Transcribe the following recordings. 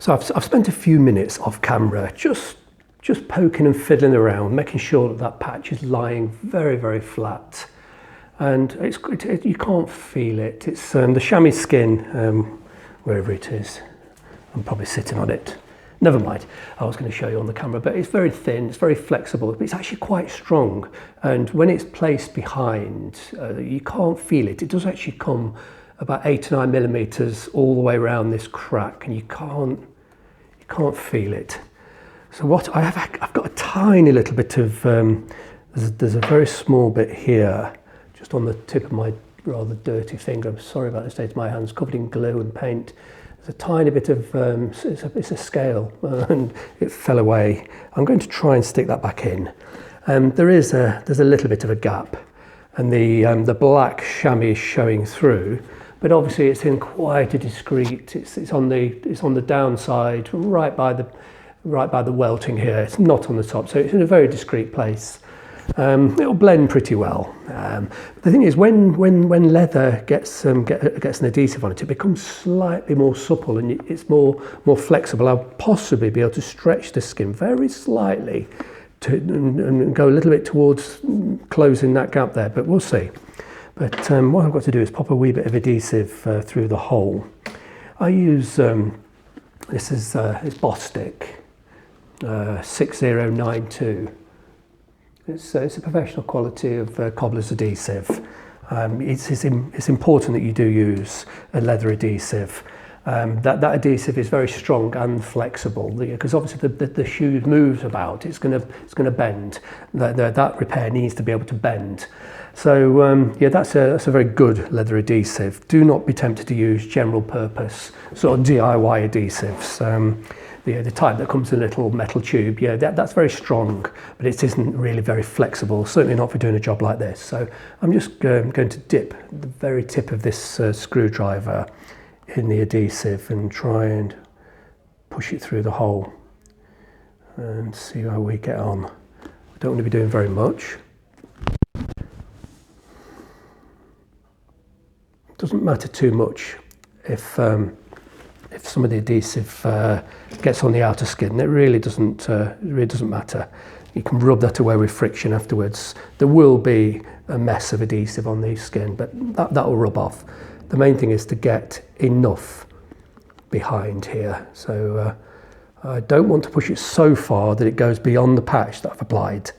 So I've spent a few minutes off camera just poking and fiddling around, making sure that that patch is lying very, very flat. And you can't feel it. It's the chamois skin, wherever it is. I'm probably sitting on it. Never mind, I was going to show you on the camera, but it's very thin, it's very flexible, but it's actually quite strong. And when it's placed behind, you can't feel it. It does actually come about 8 to 9 millimeters all the way around this crack, and you can't feel it. So what I've got a tiny little bit of, there's a very small bit here, just on the tip of my rather dirty finger. I'm sorry about the state of my hands, covered in glue and paint. There's a tiny bit of, it's a scale, and it fell away. I'm going to try and stick that back in. There's a little bit of a gap, and the black chamois is showing through, but obviously it's in quite a discreet. It's on the downside, right by the welting here. It's not on the top, so it's in a very discreet place. It'll blend pretty well. The thing is, when leather gets an adhesive on it, it becomes slightly more supple and it's more flexible. I'll possibly be able to stretch the skin very slightly and go a little bit towards closing that gap there, but we'll see. But what I've got to do is pop a wee bit of adhesive through the hole. I use this is Bostik 6092. It's a professional quality of cobbler's adhesive. It's important that you do use a leather adhesive. That adhesive is very strong and flexible, because obviously the shoe moves about. It's going to bend. That repair needs to be able to bend. So yeah, that's a very good leather adhesive. Do not be tempted to use general purpose sort of DIY adhesives. The type that comes in a little metal tube, yeah, that's very strong, but it isn't really very flexible, certainly not for doing a job like this. So I'm just going to dip the very tip of this screwdriver in the adhesive and try and push it through the hole and see how we get on. I don't want to be doing very much. It doesn't matter too much if some of the adhesive gets on the outer skin. It really doesn't matter. You can rub that away with friction afterwards. There will be a mess of adhesive on the skin, but that will rub off. The main thing is to get enough behind here. So I don't want to push it so far that it goes beyond the patch that I've applied.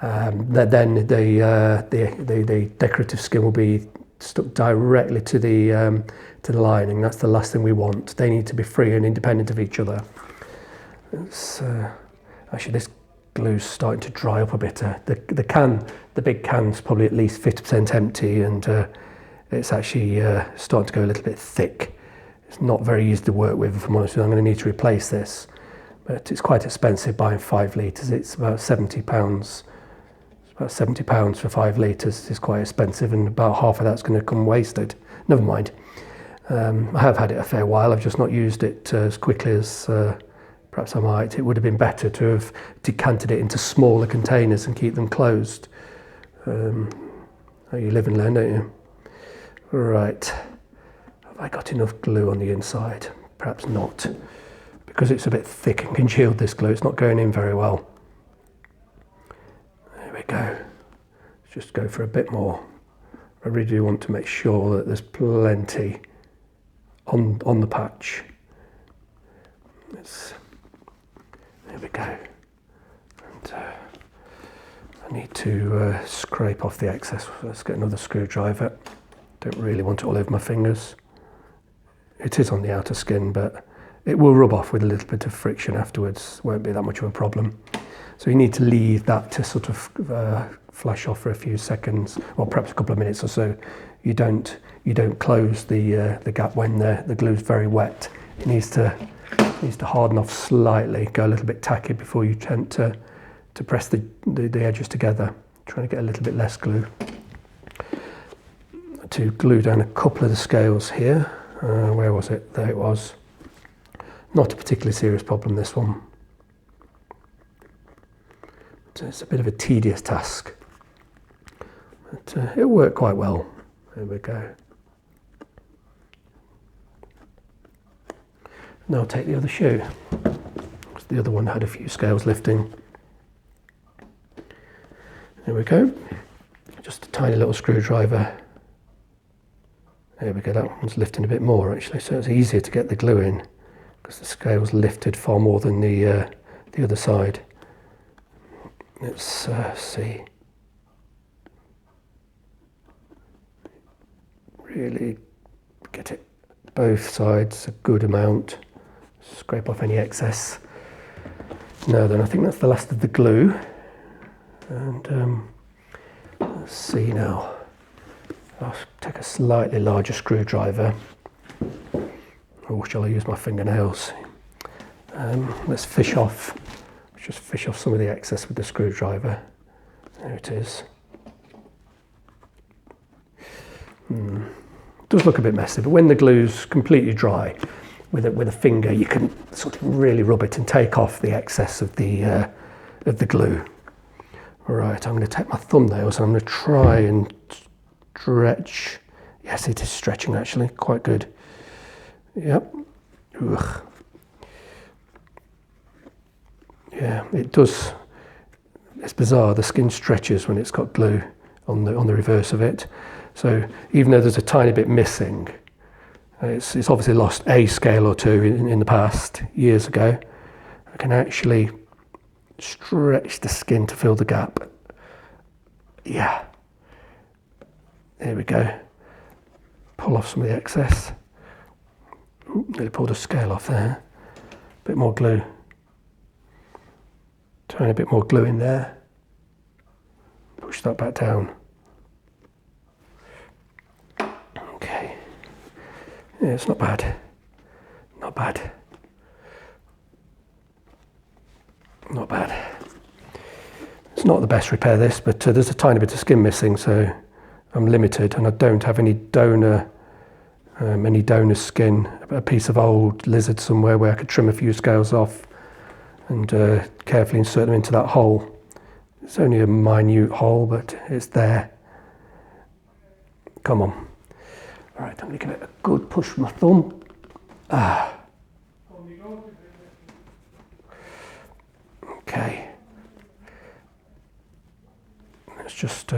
Then the decorative skin will be stuck directly to the lining. That's the last thing we want. They need to be free and independent of each other. Actually, this glue's starting to dry up a bit. The big can's probably at least 50% empty, and it's actually starting to go a little bit thick. It's not very easy to work with, if I'm honest with you. I'm going to need to replace this, but it's quite expensive buying 5 litres. It's about £70. About £70 for 5 litres is quite expensive, and about half of that's going to come wasted. Never mind. I have had it a fair while. I've just not used it as quickly as perhaps I might. It would have been better to have decanted it into smaller containers and keep them closed. You live and learn, don't you? Right. Have I got enough glue on the inside? Perhaps not. Because it's a bit thick and congealed, this glue, it's not going in very well. There we go. Let's just go for a bit more. I really do want to make sure that there's plenty on the patch. There we go. And I need to scrape off the excess. Let's get another screwdriver. Don't really want it all over my fingers. It is on the outer skin, but it will rub off with a little bit of friction afterwards. Won't be that much of a problem. So you need to leave that to sort of flash off for a few seconds, or perhaps a couple of minutes or so. You don't close the gap when the glue's very wet. It needs to harden off slightly, go a little bit tacky before you tend to press the edges together. Trying to get a little bit less glue. To glue down a couple of the scales here. Where was it? There it was. Not a particularly serious problem, this one. It's a bit of a tedious task, but it'll work quite well. There we go. Now I'll take the other shoe. The other one had a few scales lifting. There we go. Just a tiny little screwdriver. There we go, that one's lifting a bit more actually, so it's easier to get the glue in because the scale's lifted far more than the other side. Let's see. Really get it both sides a good amount. Scrape off any excess. Now then, I think that's the last of the glue. And let's see now. I'll take a slightly larger screwdriver. Or shall I use my fingernails? Let's just fish off some of the excess with the screwdriver. There it is. It does look a bit messy, but when the glue's completely dry, with a finger, you can sort of really rub it and take off the excess of the glue. All right, I'm going to take my thumbnails and I'm going to try and stretch. Yes, it is stretching actually, quite good. Yep. Ugh. Yeah, it does. It's bizarre. The skin stretches when it's got glue on the reverse of it. So even though there's a tiny bit missing, it's obviously lost a scale or two in the past, years ago. I can actually stretch the skin to fill the gap. Yeah. There we go. Pull off some of the excess. Ooh, nearly pulled a scale off there. Bit more glue. Tiny bit more glue in there. Push that back down. Okay. Yeah, it's not bad. Not bad. Not bad. It's not the best repair this, but there's a tiny bit of skin missing, so I'm limited, and I don't have any donor skin, a piece of old lizard somewhere where I could trim a few scales off and carefully insert them into that hole. It's only a minute hole, but it's there. Come on. All right, I'm going to give it a good push with my thumb. Okay. Let's just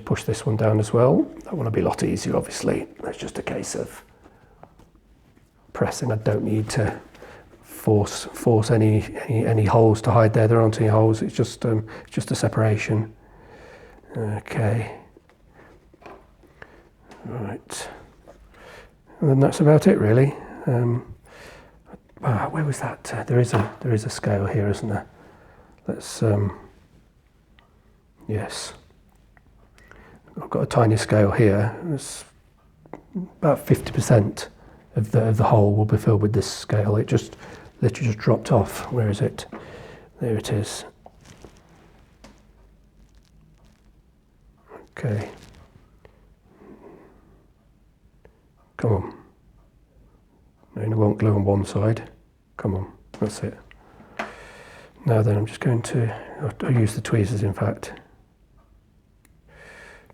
push this one down as well. That one will be a lot easier, obviously. It's just a case of pressing. I don't need to force any holes to hide there. There aren't any holes. It's just a separation. Okay. Right. And then that's about it, really. Where was that? There is a scale here, isn't there? Let's. Yes. I've got a tiny scale here. It's about 50% of the hole will be filled with this scale. It just literally just dropped off. Where is it? There it is. Okay. Come on. No, you won't glue on one side. Come on, that's it. Now then, I'm just going to, I'll use the tweezers in fact.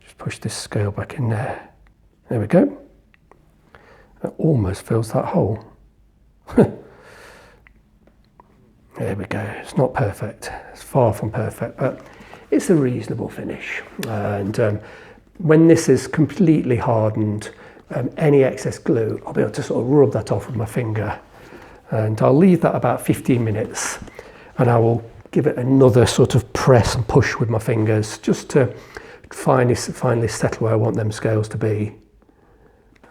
Just push this scale back in there. There we go. That almost fills that hole. There we go. It's not perfect. It's far from perfect, but it's a reasonable finish. And when this is completely hardened, any excess glue, I'll be able to sort of rub that off with my finger. And I'll leave that about 15 minutes and I will give it another sort of press and push with my fingers just to finally settle where I want them scales to be.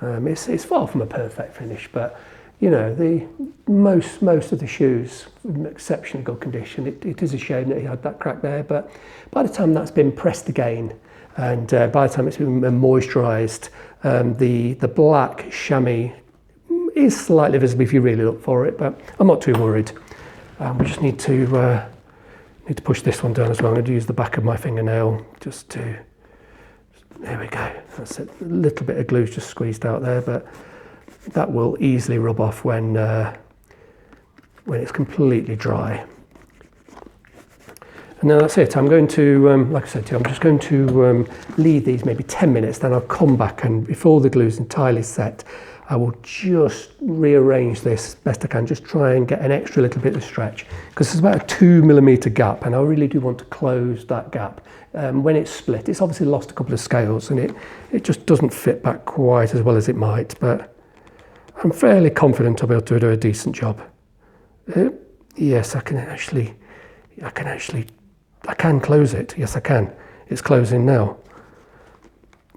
It's far from a perfect finish, but you know, the most of the shoes in exceptionally good condition. It is a shame that he had that crack there, but by the time that's been pressed again and by the time it's been moisturised, the black chamois is slightly visible if you really look for it, but I'm not too worried. We just need to push this one down as well. I'm going to use the back of my fingernail just to. There we go. That's it. A little bit of glue just squeezed out there, but that will easily rub off when it's completely dry. And then that's it. I'm going to, like I said to you, I'm just going to leave these maybe 10 minutes, then I'll come back and before the glue is entirely set, I will just rearrange this best I can, just try and get an extra little bit of stretch, because it's about a 2mm gap, and I really do want to close that gap. When it's split, it's obviously lost a couple of scales, and it just doesn't fit back quite as well as it might, but I'm fairly confident I'll be able to do a decent job. Yes, I can close it. Yes, I can. It's closing now.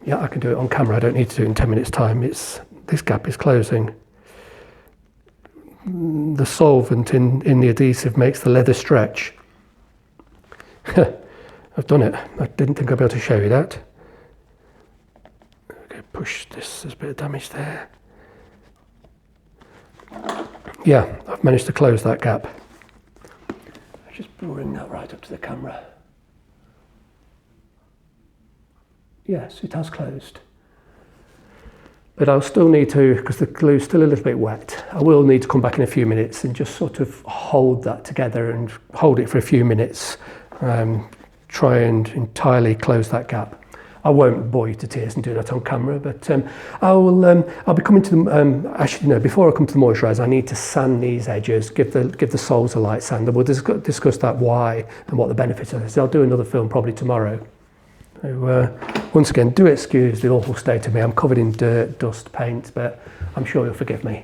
Yeah, I can do it on camera. I don't need to do it in 10 minutes time. This gap is closing. The solvent in the adhesive makes the leather stretch. I've done it. I didn't think I'd be able to show you that. Okay, push this. There's a bit of damage there. Yeah, I've managed to close that gap. I'll just bring that right up to the camera. Yes, it has closed. But I'll still need to, because the glue's still a little bit wet, I will need to come back in a few minutes and just sort of hold that together and hold it for a few minutes. Try and entirely close that gap. I won't bore you to tears and do that on camera, but I'll be coming to the, actually no, before I come to the moisturiser, I need to sand these edges, give the soles a light sand, and we'll discuss that why and what the benefits are. So I'll do another film probably tomorrow. So, once again, do excuse the awful state of me. I'm covered in dirt, dust, paint, but I'm sure you'll forgive me.